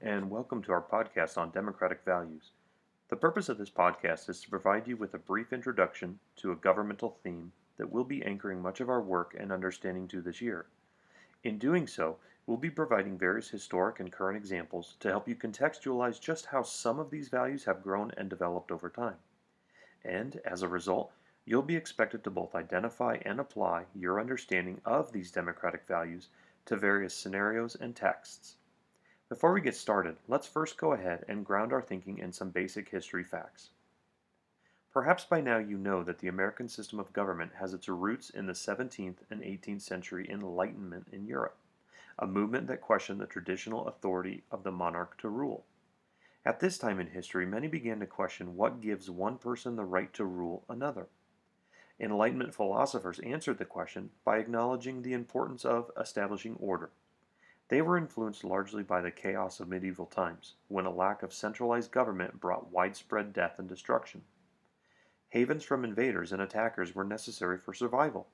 and welcome to our podcast on democratic values. The purpose of this podcast is to provide you with a brief introduction to a governmental theme that we'll be anchoring much of our work and understanding to this year. In doing so, we'll be providing various historic and current examples to help you contextualize just how some of these values have grown and developed over time. And, as a result, you'll be expected to both identify and apply your understanding of these democratic values to various scenarios and texts. Before we get started, let's first go ahead and ground our thinking in some basic history facts. Perhaps by now you know that the American system of government has its roots in the 17th and 18th century Enlightenment in Europe, a movement that questioned the traditional authority of the monarch to rule. At this time in history, many began to question what gives one person the right to rule another. Enlightenment philosophers answered the question by acknowledging the importance of establishing order. They were influenced largely by the chaos of medieval times, when a lack of centralized government brought widespread death and destruction. Havens from invaders and attackers were necessary for survival.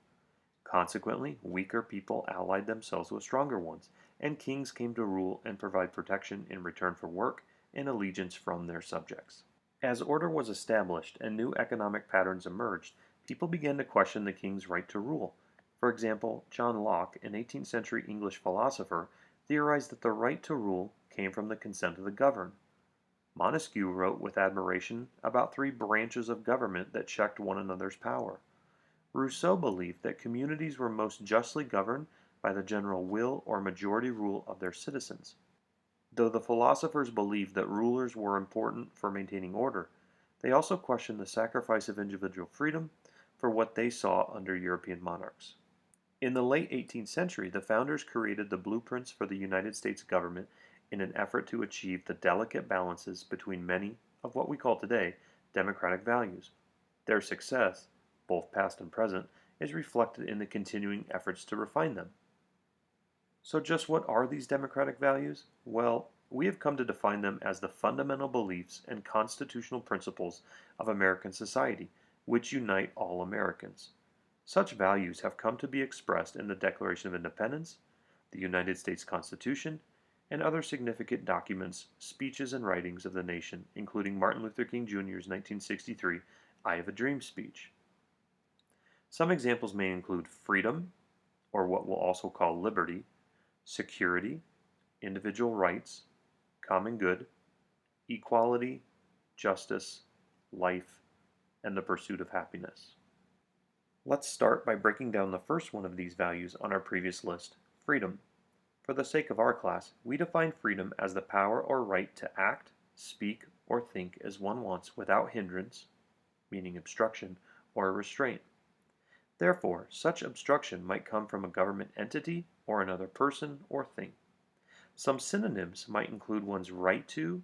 Consequently, weaker people allied themselves with stronger ones, and kings came to rule and provide protection in return for work and allegiance from their subjects. As order was established and new economic patterns emerged, people began to question the king's right to rule. For example, John Locke, an 18th century English philosopher, theorized that the right to rule came from the consent of the governed. Montesquieu wrote with admiration about three branches of government that checked one another's power. Rousseau believed that communities were most justly governed by the general will or majority rule of their citizens. Though the philosophers believed that rulers were important for maintaining order, they also questioned the sacrifice of individual freedom for what they saw under European monarchs. In the late 18th century, the founders created the blueprints for the United States government in an effort to achieve the delicate balances between many of what we call today democratic values. Their success, both past and present, is reflected in the continuing efforts to refine them. So just what are these democratic values? Well, we have come to define them as the fundamental beliefs and constitutional principles of American society, which unite all Americans. Such values have come to be expressed in the Declaration of Independence, the United States Constitution, and other significant documents, speeches, and writings of the nation, including Martin Luther King Jr.'s 1963 I Have a Dream speech. Some examples may include freedom, or what we'll also call liberty, security, individual rights, common good, equality, justice, life, and the pursuit of happiness. Let's start by breaking down the first one of these values on our previous list, freedom. For the sake of our class, we define freedom as the power or right to act, speak, or think as one wants without hindrance, meaning obstruction, or restraint. Therefore, such obstruction might come from a government entity or another person or thing. Some synonyms might include one's right to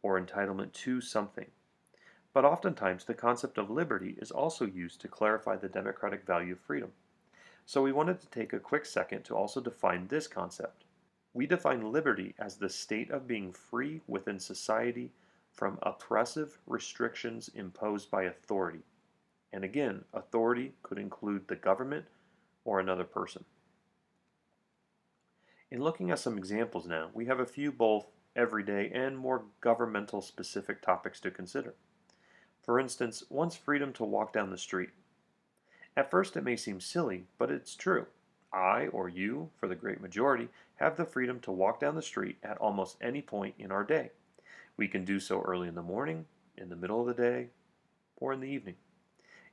or entitlement to something. But oftentimes the concept of liberty is also used to clarify the democratic value of freedom. So we wanted to take a quick second to also define this concept. We define liberty as the state of being free within society from oppressive restrictions imposed by authority. And again, authority could include the government or another person. In looking at some examples now, we have a few both everyday and more governmental specific topics to consider. For instance, one's freedom to walk down the street. At first it may seem silly, but it's true. I, or you, for the great majority, have the freedom to walk down the street at almost any point in our day. We can do so early in the morning, in the middle of the day, or in the evening.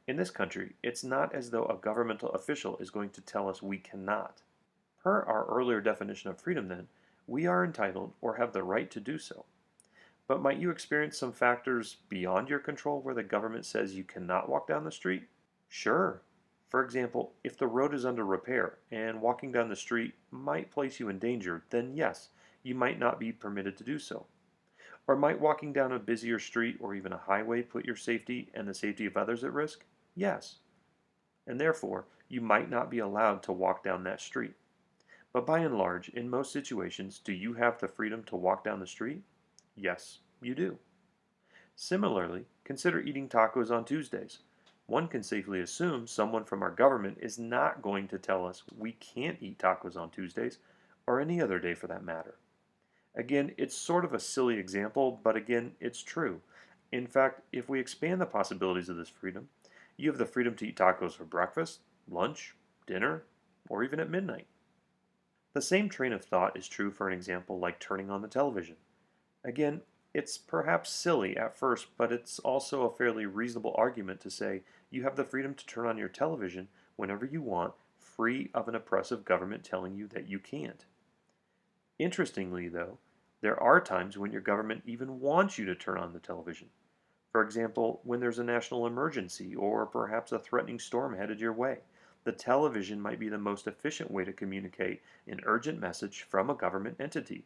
In this country, it's not as though a governmental official is going to tell us we cannot. Per our earlier definition of freedom then, we are entitled or have the right to do so. But might you experience some factors beyond your control where the government says you cannot walk down the street? Sure. For example, if the road is under repair and walking down the street might place you in danger, then yes, you might not be permitted to do so. Or might walking down a busier street or even a highway put your safety and the safety of others at risk? Yes. And therefore, you might not be allowed to walk down that street. But by and large, in most situations, do you have the freedom to walk down the street? Yes, you do. Similarly, consider eating tacos on Tuesdays. One can safely assume someone from our government is not going to tell us we can't eat tacos on Tuesdays, or any other day for that matter. Again, it's sort of a silly example, but again, it's true. In fact, if we expand the possibilities of this freedom, you have the freedom to eat tacos for breakfast, lunch, dinner, or even at midnight. The same train of thought is true for an example like turning on the television. Again, it's perhaps silly at first, but it's also a fairly reasonable argument to say you have the freedom to turn on your television whenever you want, free of an oppressive government telling you that you can't. Interestingly, though, there are times when your government even wants you to turn on the television. For example, when there's a national emergency or perhaps a threatening storm headed your way, the television might be the most efficient way to communicate an urgent message from a government entity.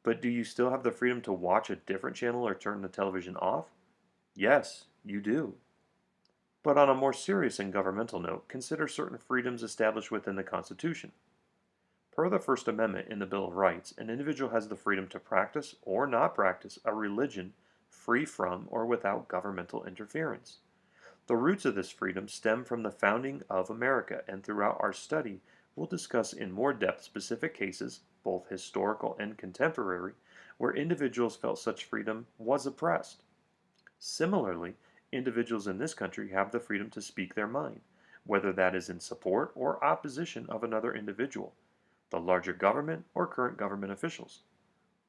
But do you still have the freedom to watch a different channel or turn the television off? Yes, you do. But on a more serious and governmental note, consider certain freedoms established within the Constitution. Per the First Amendment in the Bill of Rights, an individual has the freedom to practice or not practice a religion free from or without governmental interference. The roots of this freedom stem from the founding of America, and throughout our study, we'll discuss in more depth specific cases, both historical and contemporary, where individuals felt such freedom was oppressed. Similarly, individuals in this country have the freedom to speak their mind, whether that is in support or opposition of another individual, the larger government, or current government officials.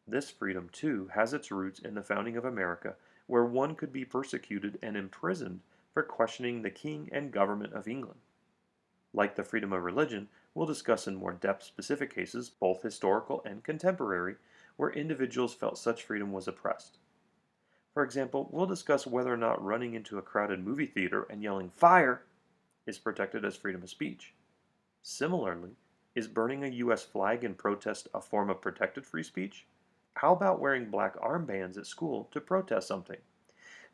This freedom, too, has its roots in the founding of America, where one could be persecuted and imprisoned for questioning the king and government of England. Like the freedom of religion, we'll discuss in more depth specific cases, both historical and contemporary, where individuals felt such freedom was oppressed. For example, we'll discuss whether or not running into a crowded movie theater and yelling "Fire!" is protected as freedom of speech. Similarly, is burning a U.S. flag in protest a form of protected free speech? How about wearing black armbands at school to protest something?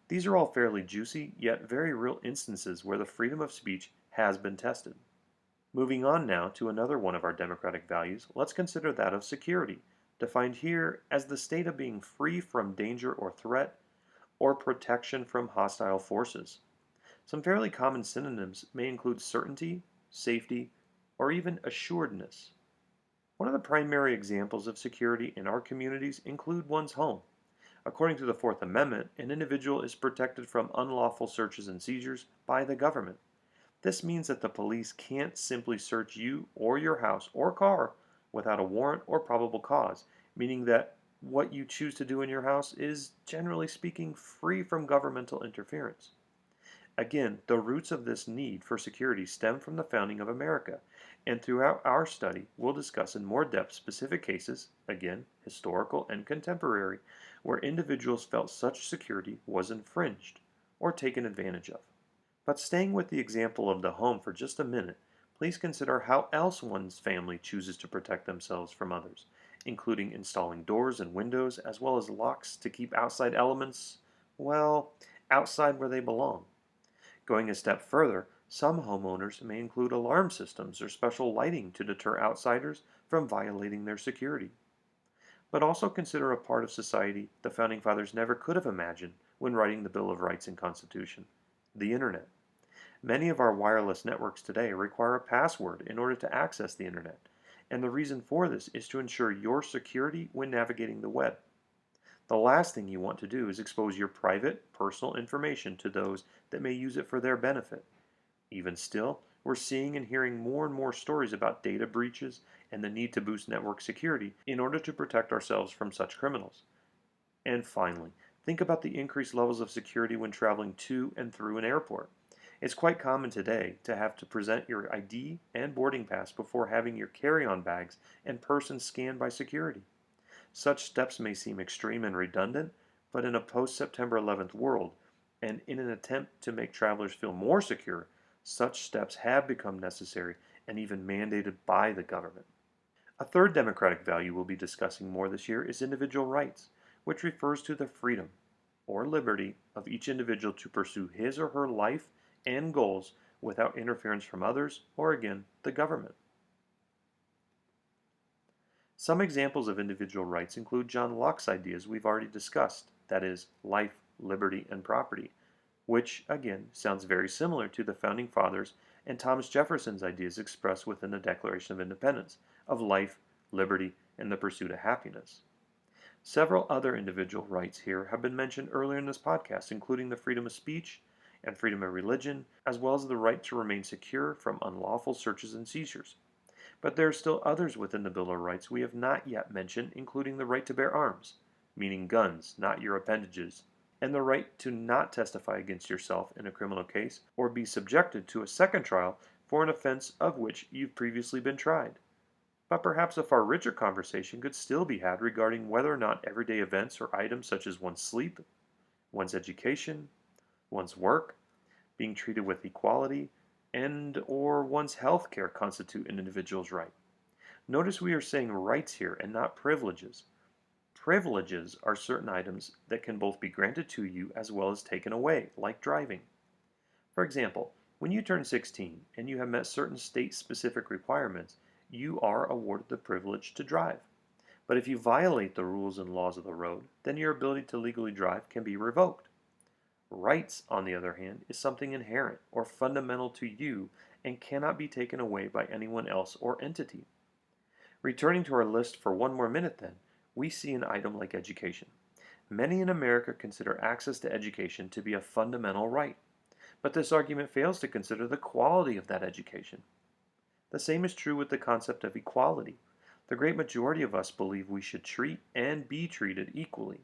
These are all fairly juicy, yet very real instances where the freedom of speech has been tested. Moving on now to another one of our democratic values, let's consider that of security, defined here as the state of being free from danger or threat, or protection from hostile forces. Some fairly common synonyms may include certainty, safety, or even assuredness. One of the primary examples of security in our communities include one's home. According to the Fourth Amendment, an individual is protected from unlawful searches and seizures by the government. This means that the police can't simply search you or your house or car without a warrant or probable cause, meaning that what you choose to do in your house is, generally speaking, free from governmental interference. Again, the roots of this need for security stem from the founding of America, and throughout our study, we'll discuss in more depth specific cases, again, historical and contemporary, where individuals felt such security was infringed or taken advantage of. But staying with the example of the home for just a minute, please consider how else one's family chooses to protect themselves from others, including installing doors and windows as well as locks to keep outside elements, well, outside where they belong. Going a step further, some homeowners may include alarm systems or special lighting to deter outsiders from violating their security. But also consider a part of society the Founding Fathers never could have imagined when writing the Bill of Rights and Constitution: the Internet. Many of our wireless networks today require a password in order to access the Internet, and the reason for this is to ensure your security when navigating the web. The last thing you want to do is expose your private, personal information to those that may use it for their benefit. Even still, we're seeing and hearing more and more stories about data breaches and the need to boost network security in order to protect ourselves from such criminals. And finally, think about the increased levels of security when traveling to and through an airport. It's quite common today to have to present your ID and boarding pass before having your carry-on bags and person scanned by security. Such steps may seem extreme and redundant, but in a post-September 11th world, and in an attempt to make travelers feel more secure, such steps have become necessary and even mandated by the government. A third democratic value we'll be discussing more this year is individual rights, which refers to the freedom or liberty of each individual to pursue his or her life and goals without interference from others or, again, the government. Some examples of individual rights include John Locke's ideas we've already discussed, that is, life, liberty, and property, which, again, sounds very similar to the Founding Fathers and Thomas Jefferson's ideas expressed within the Declaration of Independence of life, liberty, and the pursuit of happiness. Several other individual rights here have been mentioned earlier in this podcast, including the freedom of speech and freedom of religion, as well as the right to remain secure from unlawful searches and seizures. But there are still others within the Bill of Rights we have not yet mentioned, including the right to bear arms, meaning guns, not your appendages, and the right to not testify against yourself in a criminal case or be subjected to a second trial for an offense of which you've previously been tried. But perhaps a far richer conversation could still be had regarding whether or not everyday events or items such as one's sleep, one's education, one's work, being treated with equality, and or one's health care constitute an individual's right. Notice we are saying rights here and not privileges. Privileges are certain items that can both be granted to you as well as taken away, like driving. For example, when you turn 16 and you have met certain state-specific requirements, you are awarded the privilege to drive. But if you violate the rules and laws of the road, then your ability to legally drive can be revoked. Rights, on the other hand, is something inherent or fundamental to you and cannot be taken away by anyone else or entity. Returning to our list for one more minute then, we see an item like education. Many in America consider access to education to be a fundamental right, but this argument fails to consider the quality of that education. The same is true with the concept of equality. The great majority of us believe we should treat and be treated equally.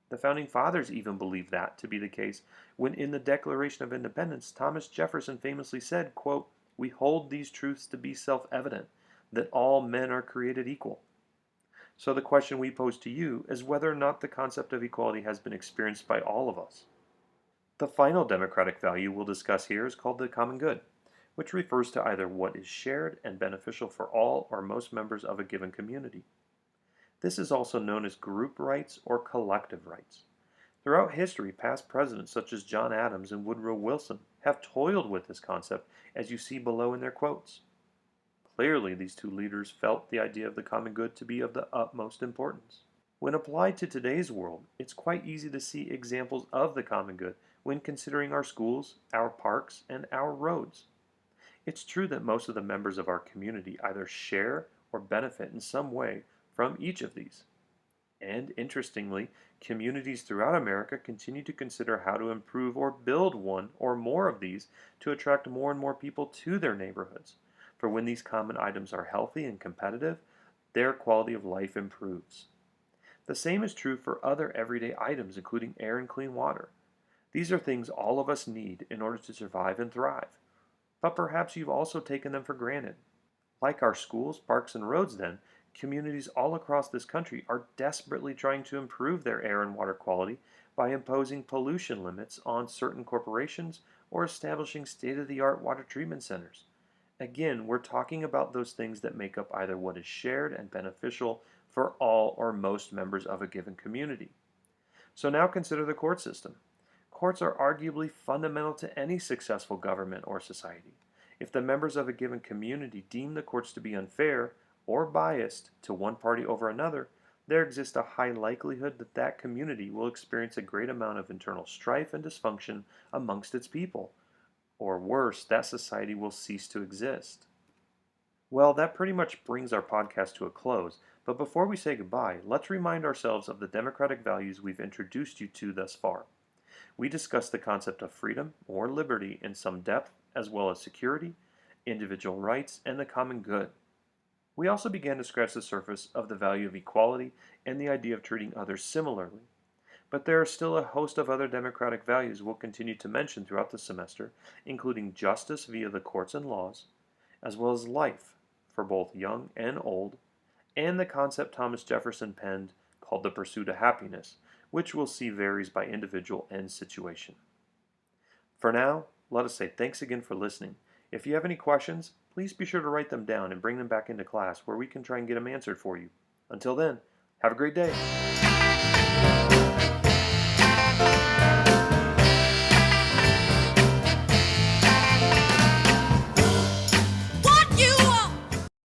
The Founding Fathers even believed that to be the case when in the Declaration of Independence, Thomas Jefferson famously said, quote, "We hold these truths to be self-evident, that all men are created equal." So the question we pose to you is whether or not the concept of equality has been experienced by all of us. The final democratic value we'll discuss here is called the common good, which refers to either what is shared and beneficial for all or most members of a given community. This is also known as group rights or collective rights. Throughout history, past presidents such as John Adams and Woodrow Wilson have toiled with this concept, as you see below in their quotes. Clearly, these two leaders felt the idea of the common good to be of the utmost importance. When applied to today's world, it's quite easy to see examples of the common good when considering our schools, our parks, and our roads. It's true that most of the members of our community either share or benefit in some way from each of these. And interestingly, communities throughout America continue to consider how to improve or build one or more of these to attract more and more people to their neighborhoods. For when these common items are healthy and competitive, their quality of life improves. The same is true for other everyday items, including air and clean water. These are things all of us need in order to survive and thrive. But perhaps you've also taken them for granted. Like our schools, parks, and roads then, communities all across this country are desperately trying to improve their air and water quality by imposing pollution limits on certain corporations or establishing state-of-the-art water treatment centers. Again, we're talking about those things that make up either what is shared and beneficial for all or most members of a given community. So now consider the court system. Courts are arguably fundamental to any successful government or society. If the members of a given community deem the courts to be unfair or biased to one party over another, there exists a high likelihood that that community will experience a great amount of internal strife and dysfunction amongst its people. Or worse, that society will cease to exist. Well, that pretty much brings our podcast to a close, but before we say goodbye, let's remind ourselves of the democratic values we've introduced you to thus far. We discussed the concept of freedom or liberty in some depth, as well as security, individual rights, and the common good. We also began to scratch the surface of the value of equality and the idea of treating others similarly. But there are still a host of other democratic values we'll continue to mention throughout the semester, including justice via the courts and laws, as well as life for both young and old, and the concept Thomas Jefferson penned called the pursuit of happiness, which we'll see varies by individual and situation. For now, let us say thanks again for listening. If you have any questions, please be sure to write them down and bring them back into class where we can try and get them answered for you. Until then, have a great day.